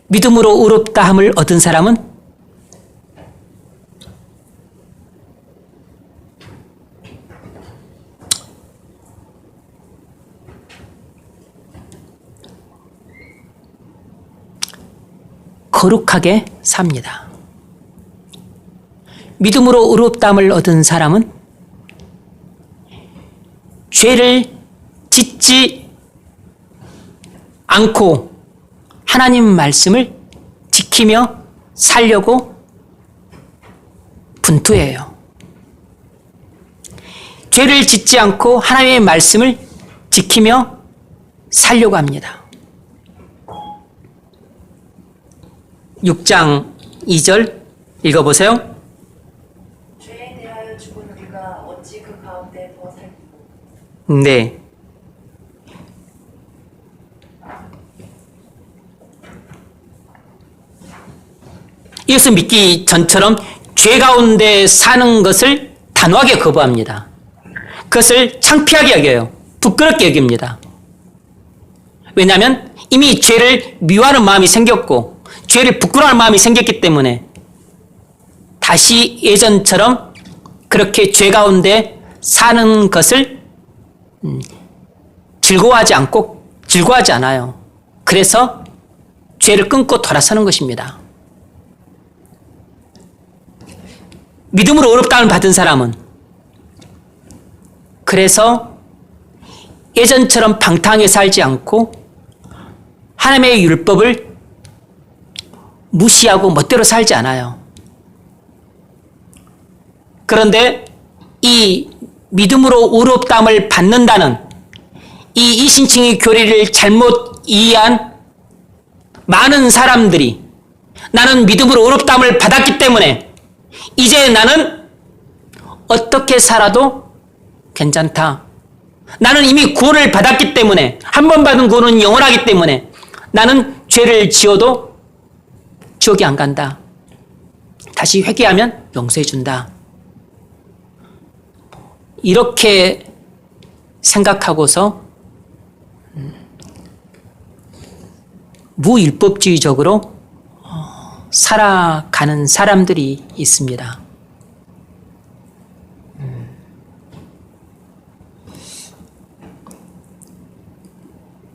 믿음으로 의롭다함을 얻은 사람은 거룩하게 삽니다. 믿음으로 의롭다함을 얻은 사람은 죄를 짓지 않고 하나님 말씀을 지키며 살려고 분투해요. 죄를 짓지 않고 하나님의 말씀을 지키며 살려고 합니다. 6장 2절 읽어보세요. 죄에 대하여 죽은 우리가 어찌 그 가운데 더 살고. 네. 이것을 믿기 전처럼 죄 가운데 사는 것을 단호하게 거부합니다. 그것을 창피하게 여겨요. 부끄럽게 여깁니다. 왜냐하면 이미 죄를 미워하는 마음이 생겼고 죄를 부끄러워하는 마음이 생겼기 때문에 다시 예전처럼 그렇게 죄 가운데 사는 것을 즐거워하지 않아요. 그래서 죄를 끊고 돌아서는 것입니다. 믿음으로 의롭다함을 받은 사람은 그래서 예전처럼 방탕하게 살지 않고 하나님의 율법을 무시하고 멋대로 살지 않아요. 그런데 이 믿음으로 의롭다함을 받는다는 이 이신칭의 교리를 잘못 이해한 많은 사람들이 나는 믿음으로 의롭다함을 받았기 때문에 이제 나는 어떻게 살아도 괜찮다. 나는 이미 구원을 받았기 때문에 한 번 받은 구원은 영원하기 때문에 나는 죄를 지어도 지옥에 안 간다. 다시 회개하면 용서해 준다. 이렇게 생각하고서 무율법주의적으로 살아가는 사람들이 있습니다.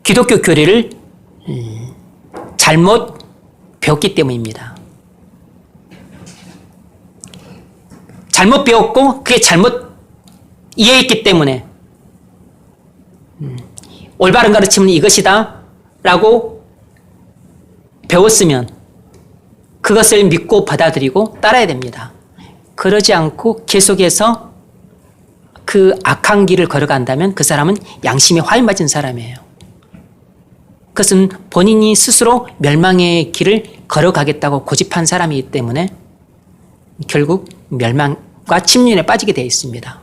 기독교 교리를 잘못 배웠기 때문입니다. 잘못 배웠고 그게 잘못 이해했기 때문에 올바른 가르침은 이것이다 라고 배웠으면 그것을 믿고 받아들이고 따라야 됩니다. 그러지 않고 계속해서 그 악한 길을 걸어간다면 그 사람은 양심에 화인 맞은 사람이에요. 그것은 본인이 스스로 멸망의 길을 걸어가겠다고 고집한 사람이기 때문에 결국 멸망과 침륜에 빠지게 되어 있습니다.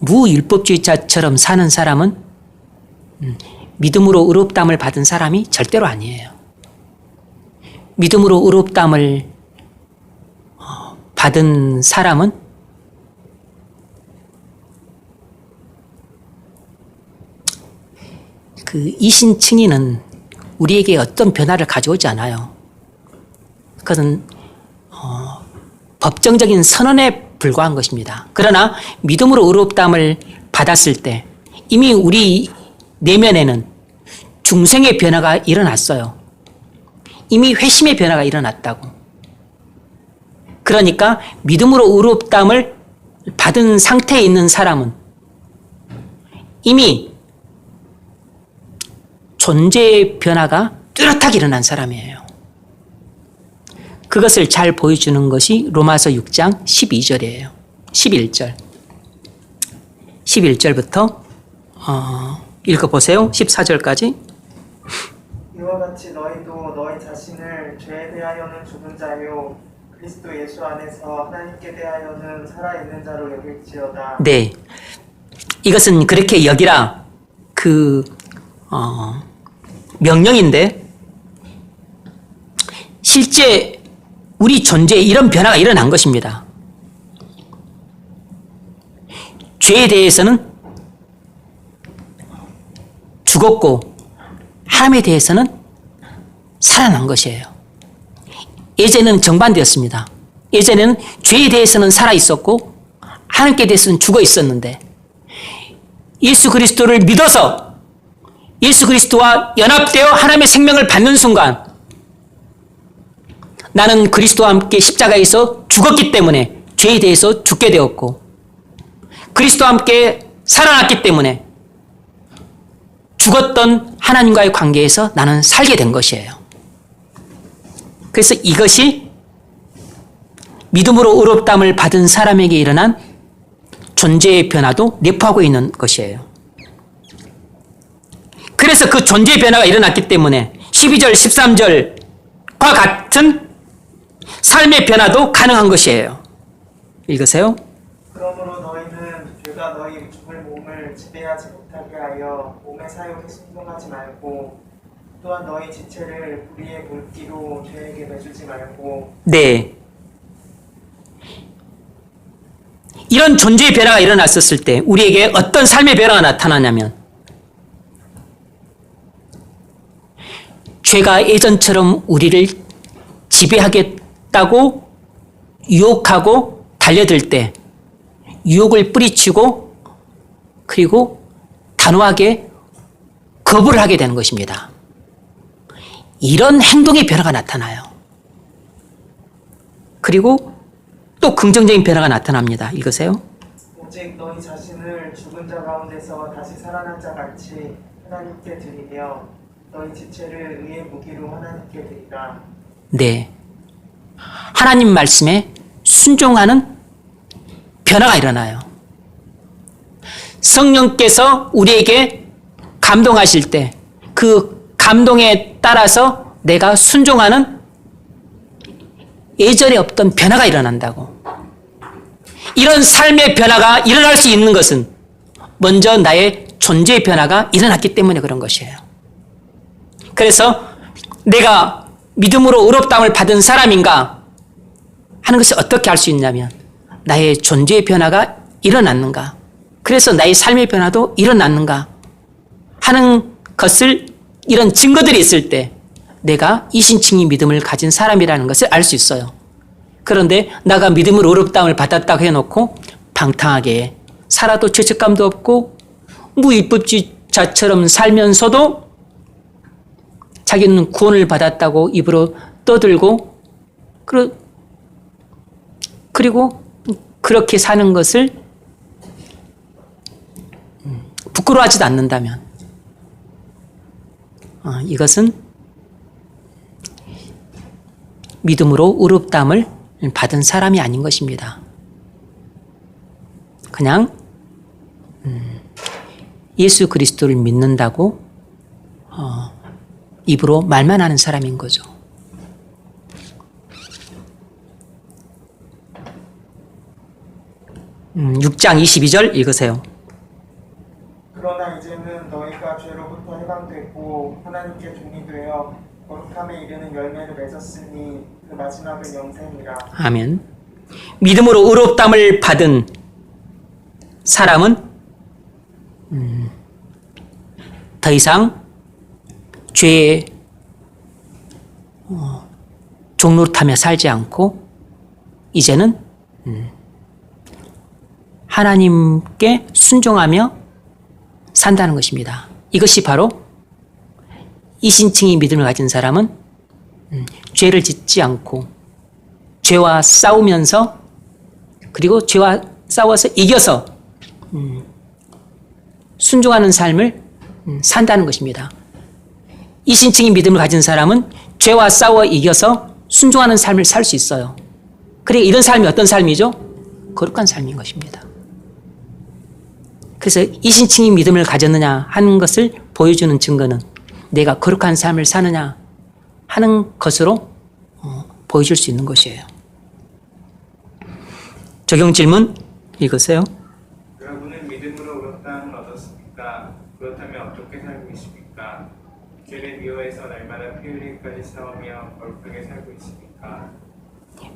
무율법주의자처럼 사는 사람은 믿음으로 의롭다함을 받은 사람이 절대로 아니에요. 믿음으로 의롭다함을 받은 사람은 그 이신층의는 우리에게 어떤 변화를 가져오지 않아요. 그것은 법정적인 선언에 불과한 것입니다. 그러나 믿음으로 의롭다함을 받았을 때 이미 우리 내면에는 중생의 변화가 일어났어요. 이미 회심의 변화가 일어났다고. 그러니까 믿음으로 의롭다함을 받은 상태에 있는 사람은 이미 존재의 변화가 뚜렷하게 일어난 사람이에요. 그것을 잘 보여주는 것이 로마서 6장 12절이에요. 11절. 11절부터 읽어보세요. 14절까지. 이와 같이 너희도 너희 자신을 죄에 대하여는 죽은 자요 그리스도 예수 안에서 하나님께 대하여는 살아있는 자로 여길지어다. 네. 이것은 그렇게 여기라 명령인데 실제 우리 존재에 이런 변화가 일어난 것입니다. 죄에 대해서는 죽었고 하나님에 대해서는 살아난 것이에요. 예전에는 정반대였습니다. 예전에는 죄에 대해서는 살아있었고 하나님께 대해서는 죽어 있었는데 예수 그리스도를 믿어서 예수 그리스도와 연합되어 하나님의 생명을 받는 순간 나는 그리스도와 함께 십자가에서 죽었기 때문에 죄에 대해서 죽게 되었고 그리스도와 함께 살아났기 때문에 죽었던 하나님과의 관계에서 나는 살게 된 것이에요. 그래서 이것이 믿음으로 의롭다함을 받은 사람에게 일어난 존재의 변화도 내포하고 있는 것이에요. 그래서 그 존재의 변화가 일어났기 때문에 12절, 13절과 같은 삶의 변화도 가능한 것이에요. 읽으세요. 그러므로 너희는 죄가 너희 죽을 몸을 지배하지 못하게 하여 몸의 사욕에 순종하지 말고 또한 너희 지체를 불의의 물기로 죄에게 내주지 말고. 네. 이런 존재의 변화가 일어났었을 때 우리에게 어떤 삶의 변화가 나타나냐면 죄가 예전처럼 우리를 지배하겠다고 유혹하고 달려들 때 유혹을 뿌리치고 그리고 단호하게 거부를 하게 되는 것입니다. 이런 행동의 변화가 나타나요. 그리고 또 긍정적인 변화가 나타납니다. 읽으세요. 오직 너희 자신을 죽은 자 가운데서 다시 살아난 자 같이 하나님께 드리며 너희 지체를 의의 무기로 하나님께 드리라. 네. 하나님 말씀에 순종하는 변화가 일어나요. 성령께서 우리에게 감동하실 때 그 감동에 따라서 내가 순종하는 예전에 없던 변화가 일어난다고. 이런 삶의 변화가 일어날 수 있는 것은 먼저 나의 존재의 변화가 일어났기 때문에 그런 것이에요. 그래서 내가 믿음으로 의롭다함을 받은 사람인가 하는 것을 어떻게 알 수 있냐면 나의 존재의 변화가 일어났는가, 그래서 나의 삶의 변화도 일어났는가 하는 것을, 이런 증거들이 있을 때 내가 이신칭의 믿음을 가진 사람이라는 것을 알 수 있어요. 그런데 나가 믿음으로 의롭다함을 받았다고 해놓고 방탕하게 살아도 죄책감도 없고 무위법주의자처럼 살면서도 자기는 구원을 받았다고 입으로 떠들고 그리고 그렇게 사는 것을 부끄러워하지도 않는다면 이것은 믿음으로 의롭다함을 받은 사람이 아닌 것입니다. 그냥 예수 그리스도를 믿는다고 입으로 말만 하는 사람인 거죠. 음, 6장 22절 읽으세요. 그러나 이제는 너희가 죄로부터 해방되고 하나님께 종이 되어 거룩함에 이르는 열매를 맺었으니 그 마지막은 영생이라. 아멘. 믿음으로 의롭다함을 받은 사람은 더 이상 죄의 종노릇하며 살지 않고 이제는 하나님께 순종하며 산다는 것입니다. 이것이 바로 이신칭의 믿음을 가진 사람은 죄를 짓지 않고 죄와 싸우면서, 그리고 죄와 싸워서 이겨서 순종하는 삶을 산다는 것입니다. 이신칭의 믿음을 가진 사람은 죄와 싸워 이겨서 순종하는 삶을 살 수 있어요. 그래, 이런 삶이 어떤 삶이죠? 거룩한 삶인 것입니다. 그래서 이신칭의 믿음을 가졌느냐 하는 것을 보여주는 증거는 내가 거룩한 삶을 사느냐 하는 것으로 보여줄 수 있는 것이에요. 적용 질문 읽으세요. 여러분은 믿음으로 의롭다함을 얻었습니까? 그렇다면 어떻게 살고 있습니까? 죄를 미워해서 날마다 피 흘리기까지 싸우며 거룩하게 살고 있습니까?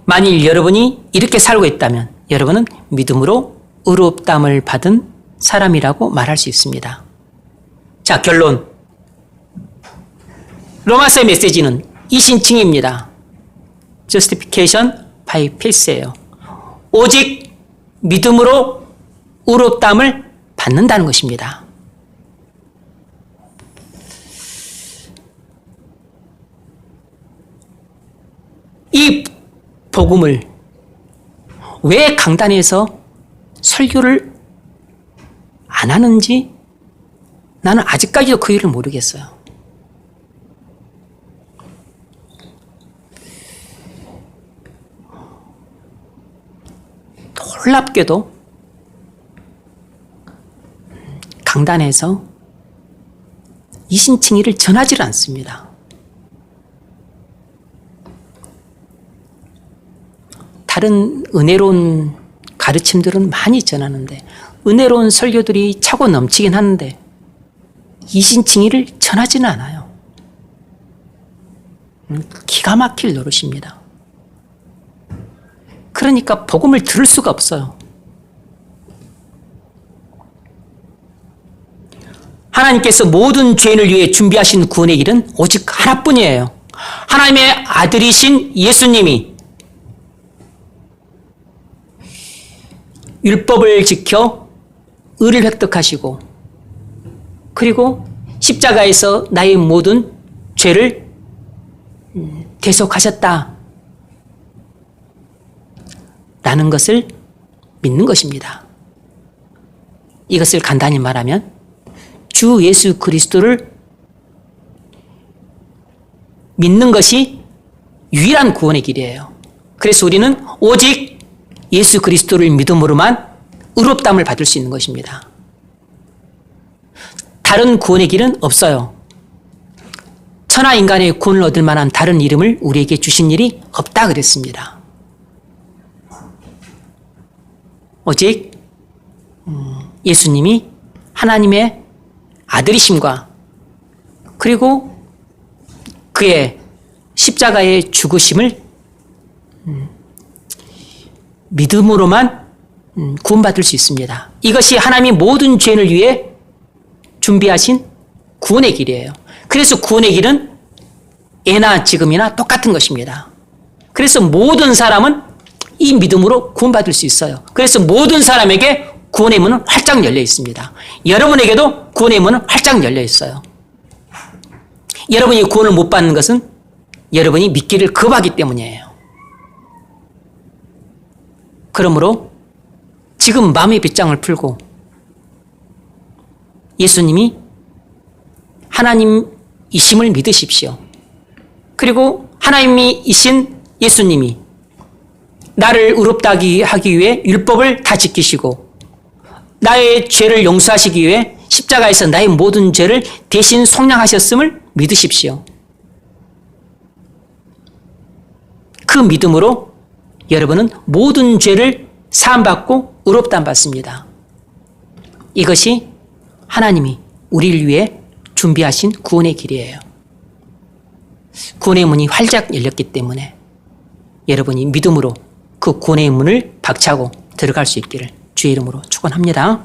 만일 여러분이 이렇게 살고 있다면 여러분은 믿음으로 의롭다함을 받은 사람이라고 말할 수 있습니다. 자, 결론. 로마서의 메시지는 이신칭입니다. Justification by faith예요. 오직 믿음으로 의롭다함을 받는다는 것입니다. 이 복음을 왜 강단에서 설교를 안 하는지 나는 아직까지도 그 이유를 모르겠어요. 놀랍게도 강단에서 이신칭의를 전하지 않습니다. 다른 은혜로운 가르침들은 많이 전하는데, 은혜로운 설교들이 차고 넘치긴 하는데 이신칭의를 전하지는 않아요. 기가 막힐 노릇입니다. 그러니까 복음을 들을 수가 없어요. 하나님께서 모든 죄인을 위해 준비하신 구원의 길은 오직 하나뿐이에요. 하나님의 아들이신 예수님이 율법을 지켜 의를 획득하시고, 그리고 십자가에서 나의 모든 죄를 대속하셨다 라는 것을 믿는 것입니다. 이것을 간단히 말하면 주 예수 그리스도를 믿는 것이 유일한 구원의 길이에요. 그래서 우리는 오직 예수 그리스도를 믿음으로만 의롭다함을 받을 수 있는 것입니다. 다른 구원의 길은 없어요. 천하 인간의 구원을 얻을 만한 다른 이름을 우리에게 주신 일이 없다 그랬습니다. 오직 예수님이 하나님의 아들이심과 그리고 그의 십자가의 죽으심을 믿음으로만 구원받을 수 있습니다. 이것이 하나님이 모든 죄인을 위해 준비하신 구원의 길이에요. 그래서 구원의 길은 예나 지금이나 똑같은 것입니다. 그래서 모든 사람은 이 믿음으로 구원받을 수 있어요. 그래서 모든 사람에게 구원의 문은 활짝 열려 있습니다. 여러분에게도 구원의 문은 활짝 열려 있어요. 여러분이 구원을 못 받는 것은 여러분이 믿기를 겁하기 때문이에요. 그러므로 지금 마음의 빗장을 풀고 예수님이 하나님이심을 믿으십시오. 그리고 하나님이신 예수님이 나를 의롭다게 하기 위해 율법을 다 지키시고 나의 죄를 용서하시기 위해 십자가에서 나의 모든 죄를 대신 속량하셨음을 믿으십시오. 그 믿음으로 여러분은 모든 죄를 사함받고 의롭다함 받습니다. 이것이 하나님이 우리를 위해 준비하신 구원의 길이에요. 구원의 문이 활짝 열렸기 때문에 여러분이 믿음으로 그 구원의 문을 박차고 들어갈 수 있기를 주의 이름으로 축원합니다.